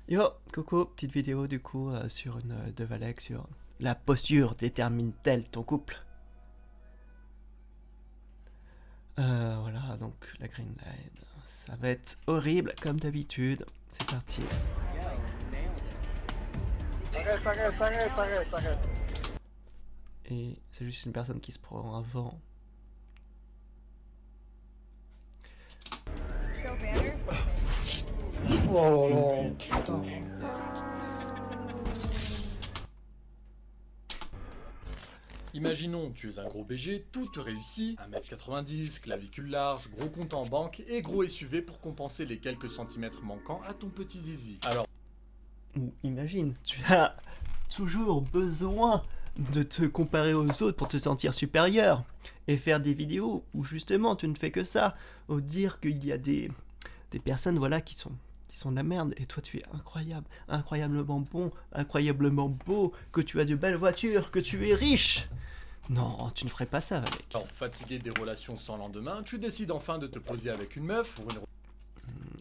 Yo, coucou, petite vidéo du coup sur une de Valek sur la posture détermine-t-elle ton couple. Voilà, donc la green line, ça va être horrible comme d'habitude. C'est parti. T'arrête. Et c'est juste une personne qui se prend un vent. Show banner. Oh là là, putain. Imaginons, tu es un gros BG, tout te réussit, 1m90, clavicule large, gros compte en banque et gros SUV pour compenser les quelques centimètres manquants à ton petit zizi. Alors, Ou imagine, tu as toujours besoin de te comparer aux autres pour te sentir supérieur. Et faire des vidéos où justement tu ne fais que ça. Ou dire qu'il y a des personnes voilà, qui sont de la merde. Et toi tu es incroyable, incroyablement bon, incroyablement beau, que tu as de belles voitures, que tu es riche. Non, tu ne ferais pas ça, Valek. fatigué des relations sans lendemain, tu décides enfin de te poser avec une meuf pour une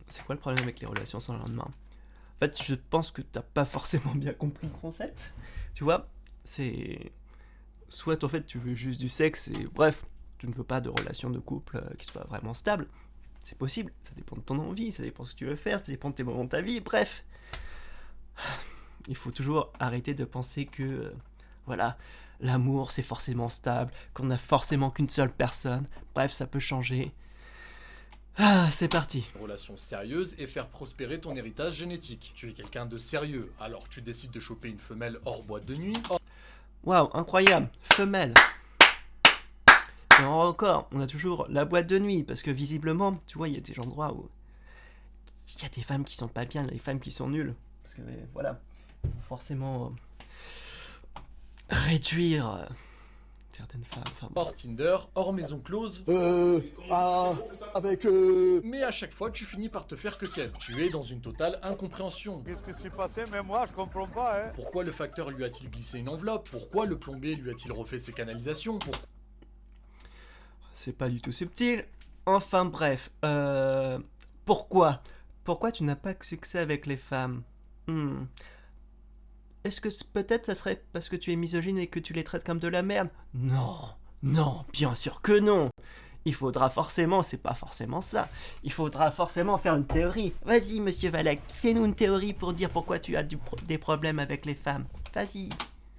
C'est quoi le problème avec les relations sans lendemain? En fait, je pense que t'as pas forcément bien compris le concept. Tu vois, c'est... Soit en fait tu veux juste du sexe et bref, tu ne veux pas de relation de couple qui soit vraiment stable. C'est possible, ça dépend de ton envie, ça dépend de ce que tu veux faire, ça dépend de tes moments de ta vie, bref. Il faut toujours arrêter de penser que, voilà, l'amour c'est forcément stable, qu'on n'a forcément qu'une seule personne. Bref, ça peut changer. Ah, c'est parti. relation sérieuse et faire prospérer ton héritage génétique. Tu es quelqu'un de sérieux, alors tu décides de choper une femelle hors boîte de nuit, Waouh, incroyable, femelle. Et encore, on a toujours la boîte de nuit, parce que visiblement, tu vois, il y a des endroits où il y a des femmes qui sont pas bien, les femmes qui sont nulles. Parce que voilà, faut forcément réduire certaines femmes. Enfin, hors Tinder, hors maison close, Avec mais à chaque fois tu finis par te faire que ken. Tu es dans une totale incompréhension. Qu'est-ce qui s'est passé? Mais moi, je comprends pas, hein. Pourquoi le facteur lui a-t-il glissé une enveloppe? Pourquoi le plombier lui a-t-il refait ses canalisations? c'est pas du tout subtil. Enfin bref, pourquoi tu n'as pas de succès avec les femmes? Est-ce que peut-être ça serait parce que tu es misogyne et que tu les traites comme de la merde? Non, non, bien sûr que non. Il faudra forcément, c'est pas forcément ça. Il faudra forcément faire une théorie. Vas-y, monsieur Valek, fais-nous une théorie pour dire pourquoi tu as des problèmes avec les femmes. Vas-y.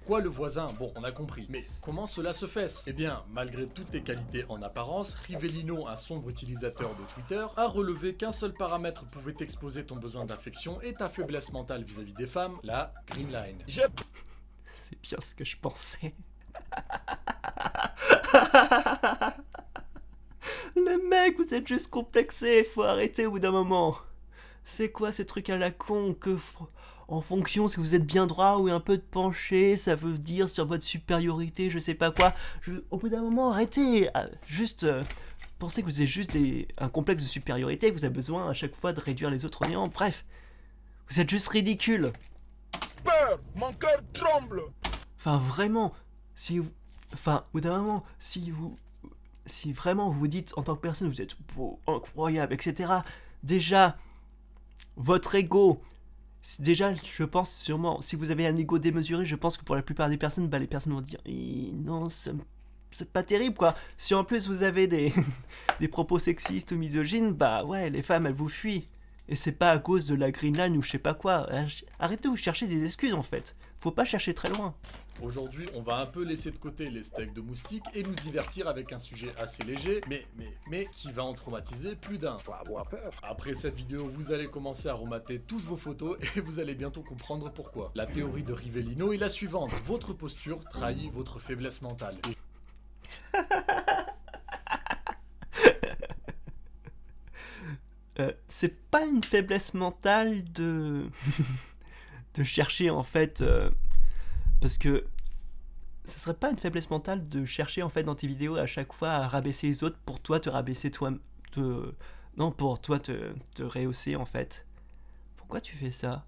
Quoi le voisin? Bon, on a compris. Mais comment cela se fait? Eh bien, malgré toutes tes qualités en apparence, Rivellino, un sombre utilisateur de Twitter, a relevé qu'un seul paramètre pouvait exposer ton besoin d'affection et ta faiblesse mentale vis-à-vis des femmes, la Green Line. C'est bien ce que je pensais. Les mecs, vous êtes juste complexés, faut arrêter au bout d'un moment. C'est quoi ce truc à la con que en fonction si vous êtes bien droit ou un peu de penché, ça veut dire sur votre supériorité, je sais pas quoi. Au bout d'un moment, arrêtez. Juste, pensez que vous avez juste un complexe de supériorité, que vous avez besoin à chaque fois de réduire les autres au néant. Bref, vous êtes juste ridicule. Peur, mon cœur tremble. Enfin, vraiment, si vous... Enfin, au bout d'un moment, si vraiment vous vous dites en tant que personne, vous êtes beau, incroyable, etc. Déjà, votre ego... Déjà, je pense sûrement, si vous avez un ego démesuré, je pense que pour la plupart des personnes, les personnes vont dire non, c'est pas terrible quoi. Si en plus vous avez des, des propos sexistes ou misogynes, bah ouais, les femmes elles vous fuient. Et c'est pas à cause de la Green Line ou je sais pas quoi. Arrêtez de vous chercher des excuses en fait. Faut pas chercher très loin. Aujourd'hui, on va un peu laisser de côté les steaks de moustique et nous divertir avec un sujet assez léger, mais qui va en traumatiser plus d'un. Faut avoir peur. Après cette vidéo, vous allez commencer à remater toutes vos photos et vous allez bientôt comprendre pourquoi. La théorie de Rivellino est la suivante. Votre posture trahit votre faiblesse mentale. C'est pas une faiblesse mentale de de chercher en fait parce que ça serait pas une faiblesse mentale de chercher en fait dans tes vidéos à chaque fois à rabaisser les autres pour toi te rabaisser toi non pour toi te rehausser en fait. Pourquoi tu fais ça?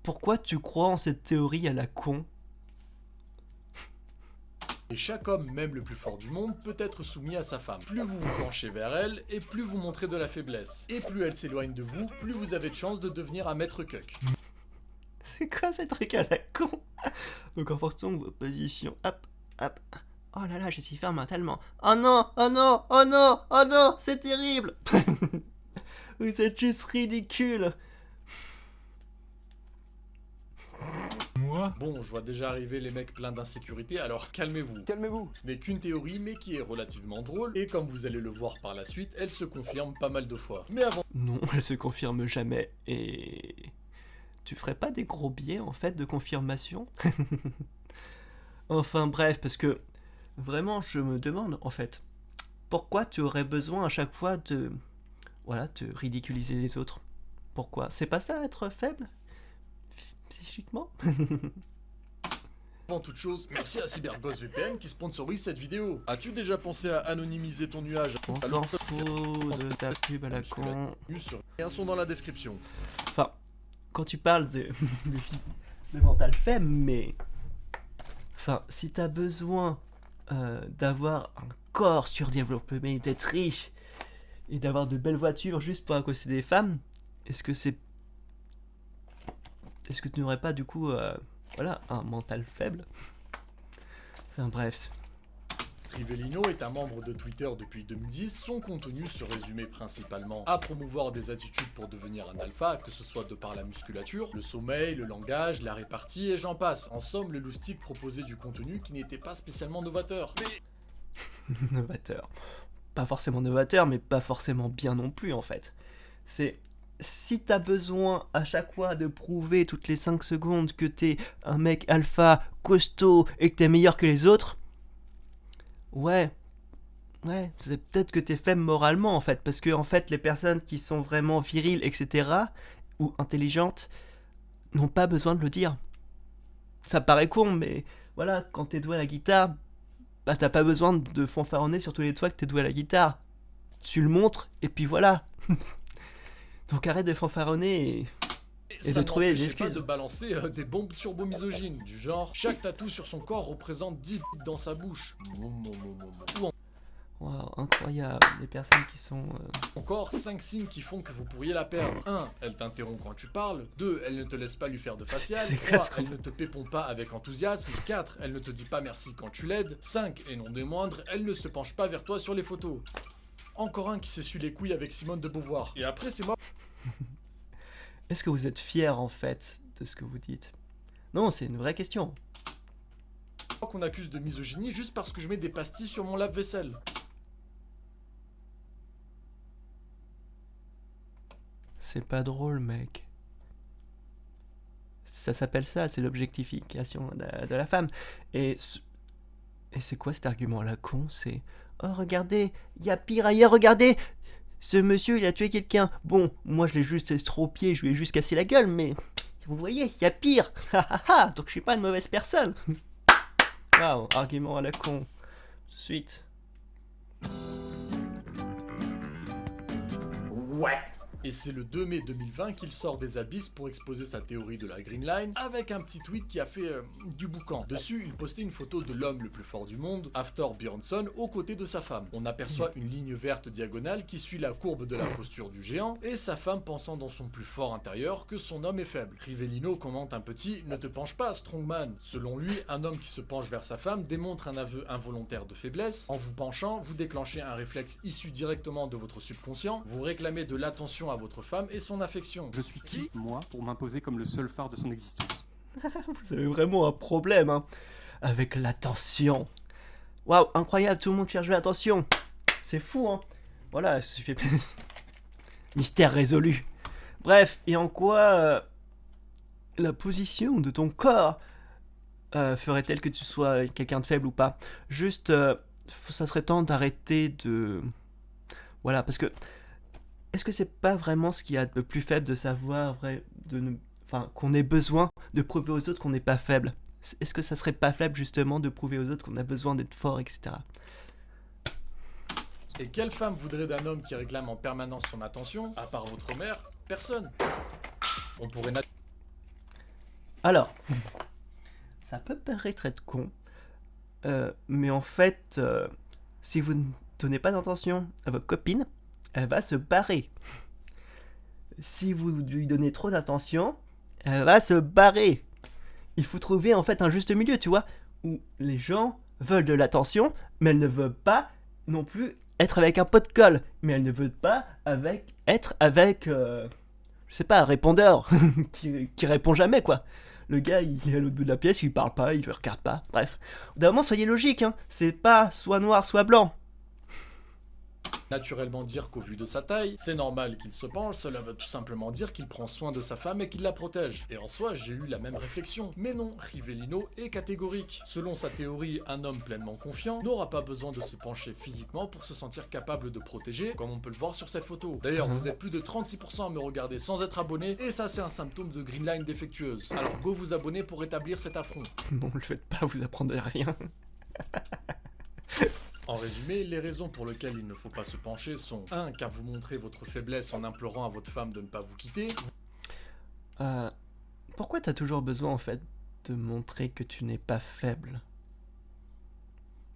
Pourquoi tu crois en cette théorie à la con? Et chaque homme, même le plus fort du monde, peut être soumis à sa femme. Plus vous vous penchez vers elle, et plus vous montrez de la faiblesse. Et plus elle s'éloigne de vous, plus vous avez de chances de devenir un maître cuck. C'est quoi ces trucs à la con? Donc en fonction de vos positions, hop, hop. Oh là là, je suis ferme mentalement. Oh non, oh non, oh non, oh non, c'est terrible. Vous êtes juste ridicule. Moi? Bon, je vois déjà arriver les mecs pleins d'insécurité, alors calmez-vous. Calmez-vous. Ce n'est qu'une théorie, mais qui est relativement drôle, et comme vous allez le voir par la suite, elle se confirme pas mal de fois. Mais avant Non, elle se confirme jamais. Et tu ferais pas des gros biais en fait de confirmation? Enfin bref, parce que vraiment je me demande en fait, pourquoi tu aurais besoin à chaque fois de, voilà, de ridiculiser les autres? Pourquoi? C'est pas ça être faible? Psychiquement? toute chose, merci à CyberGhost VPN qui sponsorise cette vidéo. As-tu déjà pensé à anonymiser ton nuage? On s'en fout de ta pub à la con. Liens sont dans la description. Enfin, quand tu parles de mental faible, mais... Enfin, si t'as besoin d'avoir un corps surdéveloppé, d'être riche, et d'avoir de belles voitures juste pour accosser des femmes, est-ce que tu n'aurais pas du coup, voilà, un mental faible? Enfin bref. Rivellino est un membre de Twitter depuis 2010, son contenu se résumait principalement à promouvoir des attitudes pour devenir un alpha, que ce soit de par la musculature, le sommeil, le langage, la répartie et j'en passe. En somme, le loustic proposait du contenu qui n'était pas spécialement novateur. Mais Novateur. Pas forcément novateur, mais pas forcément bien non plus en fait. C'est... Si t'as besoin à chaque fois de prouver toutes les 5 secondes que t'es un mec alpha, costaud et que t'es meilleur que les autres, ouais, c'est peut-être que t'es faible moralement en fait, parce que en fait les personnes qui sont vraiment viriles, etc., ou intelligentes, n'ont pas besoin de le dire. Ça paraît con, mais voilà, quand t'es doué à la guitare, bah t'as pas besoin de fanfaronner sur tous les toits que t'es doué à la guitare. Tu le montres, et puis voilà. Donc arrête de fanfaronner et de trouver des excuses. Pas de balancer des bombes turbo-misogynes, du genre chaque tatou sur son corps représente 10 dans sa bouche. Waouh, incroyable, les personnes qui sont... Encore 5 signes qui font que vous pourriez la perdre. 1. Elle t'interrompt quand tu parles. 2. Elle ne te laisse pas lui faire de facial. 3. Elle ne te pépon pas avec enthousiasme. 4. Elle ne te dit pas merci quand tu l'aides. 5. Et non des moindres, elle ne se penche pas vers toi sur les photos. Encore un qui s'essuie les couilles avec Simone de Beauvoir. Et après c'est moi. Est-ce que vous êtes fier en fait de ce que vous dites? Non, c'est une vraie question. Qu'on accuse de misogynie juste parce que je mets des pastilles sur mon lave-vaisselle. C'est pas drôle, mec. Ça s'appelle ça, c'est l'objectification de la femme. Et c'est quoi cet argument à la con? C'est... Oh, regardez, il y a pire ailleurs, regardez! Ce monsieur, il a tué quelqu'un. Bon, moi, je l'ai juste estropié, je lui ai juste cassé la gueule, mais... Vous voyez, il y a pire! Donc je suis pas une mauvaise personne! Waouh, argument à la con. Suite. Ouais. Et c'est le 2 mai 2020 qu'il sort des abysses pour exposer sa théorie de la Green Line avec un petit tweet qui a fait du boucan. Dessus, il postait une photo de l'homme le plus fort du monde, Hafthor Björnsson, aux côtés de sa femme. On aperçoit une ligne verte diagonale qui suit la courbe de la posture du géant et sa femme pensant dans son plus fort intérieur que son homme est faible. Rivellino commente un petit « Ne te penche pas, Strongman ». Selon lui, un homme qui se penche vers sa femme démontre un aveu involontaire de faiblesse. En vous penchant, vous déclenchez un réflexe issu directement de votre subconscient. Vous réclamez de l'attention à votre femme et son affection. Je suis qui, moi, pour m'imposer comme le seul phare de son existence? Vous avez vraiment un problème, hein, avec l'attention. Waouh, incroyable, tout le monde cherche l'attention. C'est fou, hein. Voilà, il suffit... Mystère résolu. Bref, et en quoi la position de ton corps ferait-elle que tu sois quelqu'un de faible ou pas? Juste, ça serait temps d'arrêter de... Voilà, parce que... Est-ce que c'est pas vraiment ce qu'il y a de plus faible de savoir qu'on ait besoin de prouver aux autres qu'on n'est pas faible? Est-ce que ça serait pas faible justement de prouver aux autres qu'on a besoin d'être fort, etc. Et quelle femme voudrait d'un homme qui réclame en permanence son attention, à part votre mère? Personne. On pourrait... Alors, ça peut paraître être con, Mais en fait, si vous ne donnez pas d'attention à votre copine, elle va se barrer. Si vous lui donnez trop d'attention, elle va se barrer. Il faut trouver en fait un juste milieu, tu vois, où les gens veulent de l'attention, mais elles ne veulent pas non plus être avec un pot de colle, mais elles ne veulent pas être avec, je sais pas, un répondeur qui répond jamais, quoi. Le gars, il est à l'autre bout de la pièce, il parle pas, il ne regarde pas, bref. Au bout d'un moment, soyez logique, hein. C'est pas soit noir, soit blanc. Naturellement dire qu'au vu de sa taille, c'est normal qu'il se penche, cela veut tout simplement dire qu'il prend soin de sa femme et qu'il la protège. Et en soi, j'ai eu la même réflexion. Mais non, Rivellino est catégorique. Selon sa théorie, un homme pleinement confiant n'aura pas besoin de se pencher physiquement pour se sentir capable de protéger, comme on peut le voir sur cette photo. D'ailleurs, vous êtes plus de 36% à me regarder sans être abonné, et ça c'est un symptôme de Green Line défectueuse. Alors go vous abonner pour rétablir cet affront. Non, le faites pas, vous apprendrez rien. En résumé, les raisons pour lesquelles il ne faut pas se pencher sont 1. Car vous montrez votre faiblesse en implorant à votre femme de ne pas vous quitter. Pourquoi t'as toujours besoin en fait de montrer que tu n'es pas faible?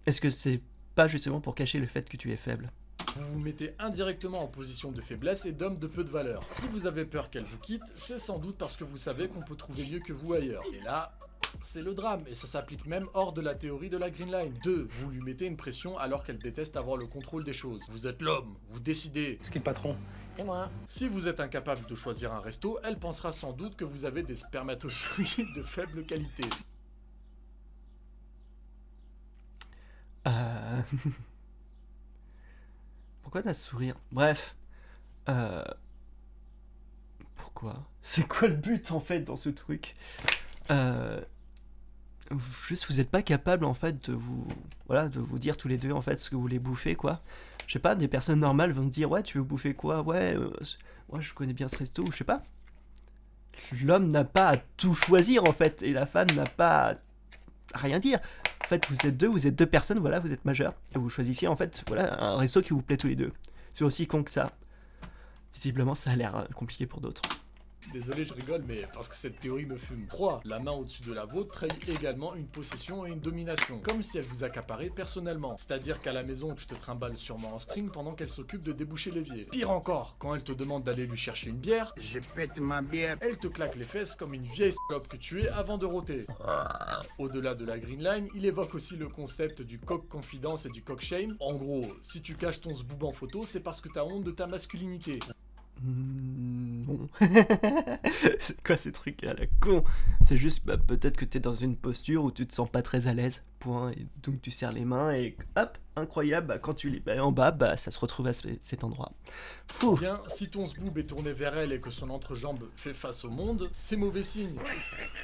Est-ce que c'est pas justement pour cacher le fait que tu es faible? Vous vous mettez indirectement en position de faiblesse et d'homme de peu de valeur. Si vous avez peur qu'elle vous quitte, c'est sans doute parce que vous savez qu'on peut trouver mieux que vous ailleurs. Et là, c'est le drame, et ça s'applique même hors de la théorie de la Green Line. 2. Vous lui mettez une pression alors qu'elle déteste avoir le contrôle des choses. Vous êtes l'homme, vous décidez. Ce qui est le patron. Et moi? Si vous êtes incapable de choisir un resto, elle pensera sans doute que vous avez des spermatozoïdes de faible qualité. Pourquoi t'as ce sourire? Bref. Pourquoi? C'est quoi le but en fait dans ce truc? Juste vous êtes pas capable en fait de vous dire tous les deux en fait ce que vous voulez bouffer, quoi. Je sais pas, des personnes normales vont te dire ouais, tu veux bouffer quoi? Ouais, moi je connais bien ce resto, ou je sais pas. L'homme n'a pas à tout choisir en fait, et la femme n'a pas à rien dire. En fait, vous êtes deux personnes, voilà, vous êtes majeurs, et vous choisissez en fait, voilà, un resto qui vous plaît tous les deux. C'est aussi con que ça. Visiblement, ça a l'air compliqué pour d'autres. Désolé, je rigole, mais parce que cette théorie me fume. 3. La main au-dessus de la vôtre trahit également une possession et une domination, comme si elle vous accaparait personnellement. C'est-à-dire qu'à la maison, tu te trimbales sûrement en string pendant qu'elle s'occupe de déboucher l'évier. Pire encore, quand elle te demande d'aller lui chercher une bière, Je pète ma bière. elle te claque les fesses comme une vieille salope que tu es avant de rôter. Au-delà de la Green Line, il évoque aussi le concept du coq confidence et du coq shame. En gros, si tu caches ton zboob en photo, c'est parce que t'as honte de ta masculinité. Non. C'est quoi ces trucs à la con? C'est juste peut-être que t'es dans une posture où tu te sens pas très à l'aise, point, et donc tu serres les mains et hop, incroyable, quand tu les mets en bas, ça se retrouve à cet endroit. Fou. Bien, si ton zboob est tourné vers elle et que son entrejambe fait face au monde, c'est mauvais signe.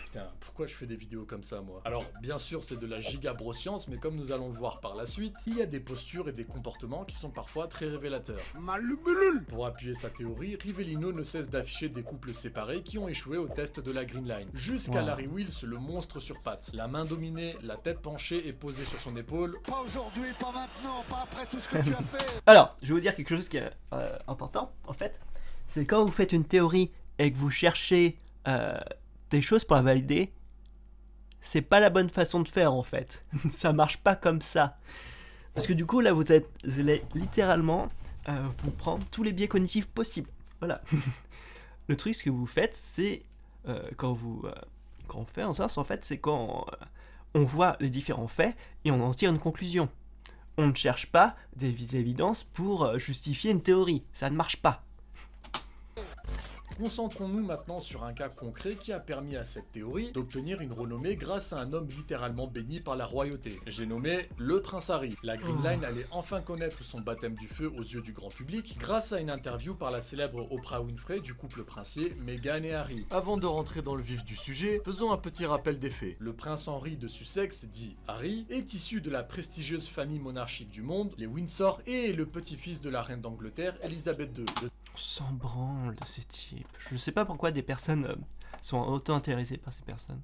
Putain, pourquoi je fais des vidéos comme ça, moi? Alors, bien sûr, c'est de la giga-broscience, mais comme nous allons le voir par la suite, il y a des postures et des comportements qui sont parfois très révélateurs. Malubulul. Pour appuyer sa théorie, Rivellino ne cesse d'afficher des couples séparés qui ont échoué au test de la Green Line. Jusqu'à Wow. Larry Wills, le monstre sur pattes. La main dominée, la tête penchée et posée sur son épaule. Pas aujourd'hui, pas maintenant, pas après tout ce que tu as fait. Alors, je vais vous dire quelque chose qui est important, en fait. C'est quand vous faites une théorie et que vous cherchez des choses pour la valider, c'est pas la bonne façon de faire, en fait. Ça marche pas comme ça. Parce que du coup, là, vous allez littéralement vous prendre tous les biais cognitifs possibles. Voilà. Le truc, ce que vous faites, c'est quand on fait en sorte, en fait, c'est quand on voit les différents faits et on en tire une conclusion. On ne cherche pas des évidences pour justifier une théorie. Ça ne marche pas. Concentrons-nous maintenant sur un cas concret qui a permis à cette théorie d'obtenir une renommée grâce à un homme littéralement béni par la royauté. J'ai nommé le prince Harry. La Green Line allait enfin connaître son baptême du feu aux yeux du grand public grâce à une interview par la célèbre Oprah Winfrey du couple princier Meghan et Harry. Avant de rentrer dans le vif du sujet, faisons un petit rappel des faits. Le prince Henry de Sussex, dit Harry, est issu de la prestigieuse famille monarchique du monde, les Windsor, et est le petit-fils de la reine d'Angleterre, Elisabeth II. On s'en branle de ces types. Je sais pas pourquoi des personnes sont autant intéressées par ces personnes.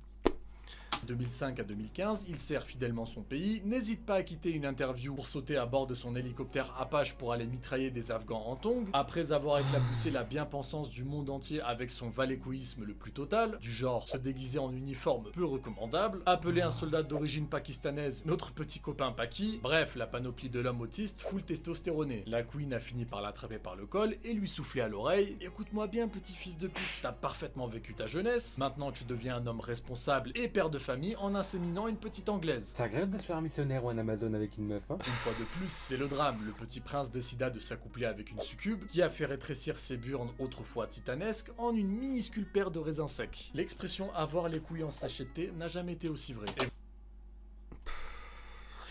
2005 à 2015, il sert fidèlement son pays, n'hésite pas à quitter une interview pour sauter à bord de son hélicoptère Apache pour aller mitrailler des Afghans en tongs, après avoir éclaboussé la bien-pensance du monde entier avec son valécoïsme le plus total, du genre se déguiser en uniforme peu recommandable, appeler un soldat d'origine pakistanaise notre petit copain Paki, bref, la panoplie de l'homme autiste full testostéroné. La Queen a fini par l'attraper par le col et lui souffler à l'oreille: écoute-moi bien petit fils de pute, t'as parfaitement vécu ta jeunesse, maintenant tu deviens un homme responsable et père de famille en inséminant une petite anglaise. C'est agréable de se faire un missionnaire ou un Amazon avec une meuf, hein. Une fois de plus, c'est le drame, le petit prince décida de s'accoupler avec une succube qui a fait rétrécir ses burnes autrefois titanesques en une minuscule paire de raisins secs. L'expression avoir les couilles en sachet de thé n'a jamais été aussi vraie. Et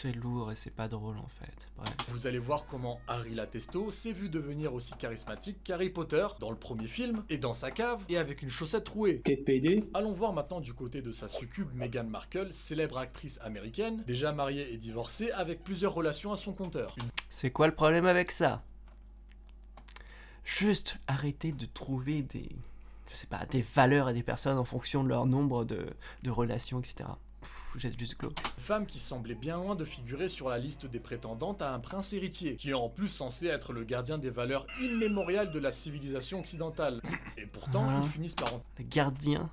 C'est lourd et c'est pas drôle en fait. Bref. vous allez voir comment Harry la Testo s'est vu devenir aussi charismatique qu'Harry Potter dans le premier film, et dans sa cave, et avec une chaussette trouée. T'es PD? Allons voir maintenant du côté de sa succube Meghan Markle, célèbre actrice américaine, déjà mariée et divorcée avec plusieurs relations à son compteur. C'est quoi le problème avec ça? Juste arrêter de trouver des... Je sais pas, des valeurs et des personnes en fonction de leur nombre de relations, etc. Vous êtes juste glauque. Une femme qui semblait bien loin de figurer sur la liste des prétendantes à un prince héritier, qui est en plus censé être le gardien des valeurs immémoriales de la civilisation occidentale. Et pourtant, Ah. ils finissent par Le gardien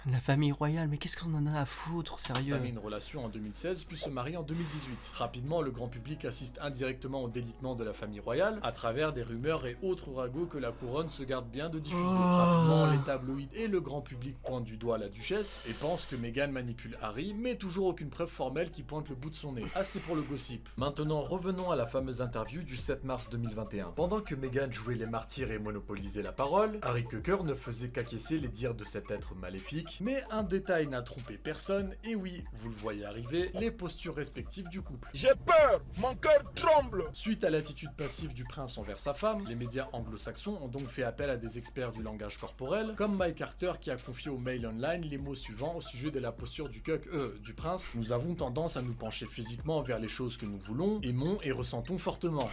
de la famille royale, mais qu'est-ce qu'on en a à foutre, sérieux? entamer une relation en 2016 puis se marier en 2018. Rapidement, le grand public assiste indirectement au délitement de la famille royale à travers des rumeurs et autres ragots que la couronne se garde bien de diffuser. Rapidement, les tabloïds et le grand public pointent du doigt la duchesse et pensent que Meghan manipule Harry, mais toujours aucune preuve formelle qui pointe le bout de son nez. Assez pour le gossip. Maintenant, revenons à la fameuse interview du 7 mars 2021. Pendant que Meghan jouait les martyrs et monopolisait la parole, Harry Cocker ne faisait qu'acquiescer les dires de cet être maléfique. Mais un détail n'a trompé personne, et oui, vous le voyez arriver, les postures respectives du couple. J'ai peur, mon cœur tremble. Suite à l'attitude passive du prince envers sa femme, les médias anglo-saxons ont donc fait appel à des experts du langage corporel, comme Mike Carter qui a confié au Mail Online les mots suivants au sujet de la posture du prince. Nous avons tendance à nous pencher physiquement vers les choses que nous voulons, aimons et ressentons fortement.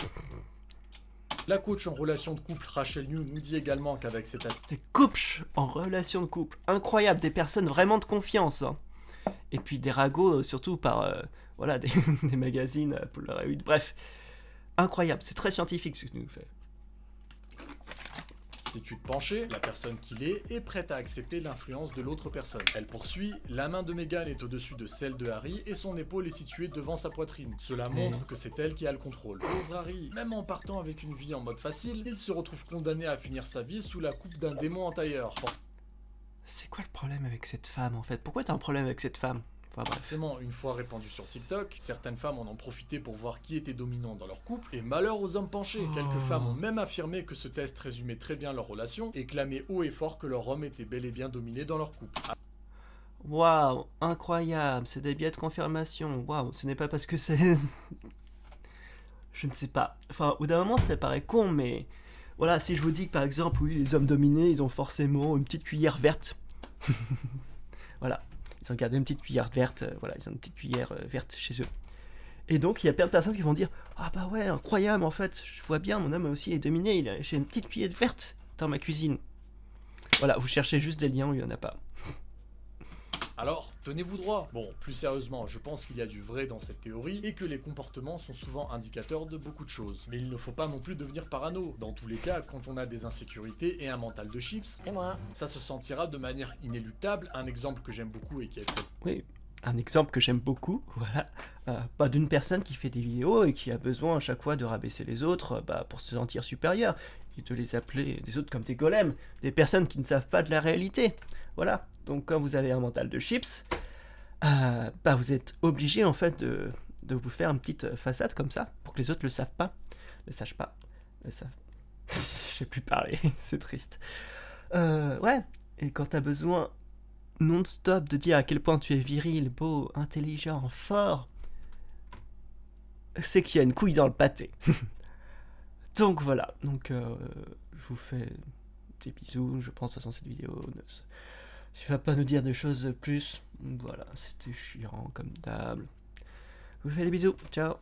La coach en relation de couple Rachel New nous dit également qu'avec cette Les coachs en relation de couple, incroyable, des personnes vraiment de confiance. Hein. Et puis des ragots, surtout par voilà, des, des magazines, Polaroid, bref. Incroyable, c'est très scientifique ce que tu nous fais. attitude penchée, la personne qu'il est prête à accepter l'influence de l'autre personne. Elle poursuit, la main de Meghan est au-dessus de celle de Harry et son épaule est située devant sa poitrine. Cela montre que c'est elle qui a le contrôle. Pauvre Harry, même en partant avec une vie en mode facile, il se retrouve condamné à finir sa vie sous la coupe d'un démon en tailleur. C'est quoi le problème avec cette femme en fait? Pourquoi t'as un problème avec cette femme? Enfin bref. Forcément, une fois répandu sur TikTok, certaines femmes en ont profité pour voir qui était dominant dans leur couple, et malheur aux hommes penchés. Quelques femmes ont même affirmé que ce test résumait très bien leur relation, et clamé haut et fort que leur homme était bel et bien dominé dans leur couple. Waouh, incroyable, c'est des billets de confirmation. Waouh, ce n'est pas parce que c'est... Je ne sais pas. Enfin, au bout d'un moment, ça paraît con, mais... Voilà, si je vous dis que par exemple, oui, les hommes dominés, ils ont forcément une petite cuillère verte. Voilà. Ils ont gardé une petite cuillère verte, voilà, ils ont une petite cuillère verte chez eux. Et donc, il y a plein de personnes qui vont dire « Ah bah ouais, incroyable, en fait, je vois bien, mon homme aussi est dominé, j'ai une petite cuillère verte dans ma cuisine. » Voilà, vous cherchez juste des liens où il n'y en a pas. Alors, tenez-vous droit. Bon, plus sérieusement, je pense qu'il y a du vrai dans cette théorie et que les comportements sont souvent indicateurs de beaucoup de choses. Mais il ne faut pas non plus devenir parano. Dans tous les cas, quand on a des insécurités et un mental de chips, Et moi. ça se sentira de manière inéluctable. Un exemple que j'aime beaucoup et qui est très... Oui, un exemple que j'aime beaucoup, voilà. Pas d'une personne qui fait des vidéos et qui a besoin à chaque fois de rabaisser les autres pour se sentir supérieur et de les appeler des autres comme des golems, des personnes qui ne savent pas de la réalité. Voilà, donc quand vous avez un mental de chips, vous êtes obligé en fait de vous faire une petite façade comme ça pour que les autres le sachent pas. Je sais plus parler, c'est triste. Ouais, et quand t'as besoin non-stop de dire à quel point tu es viril, beau, intelligent, fort, c'est qu'il y a une couille dans le pâté. Donc voilà, donc je vous fais des bisous, je pense de toute façon cette vidéo ne va pas nous dire des choses de plus. Voilà, c'était chiant comme d'hab. Je vous fais des bisous, ciao.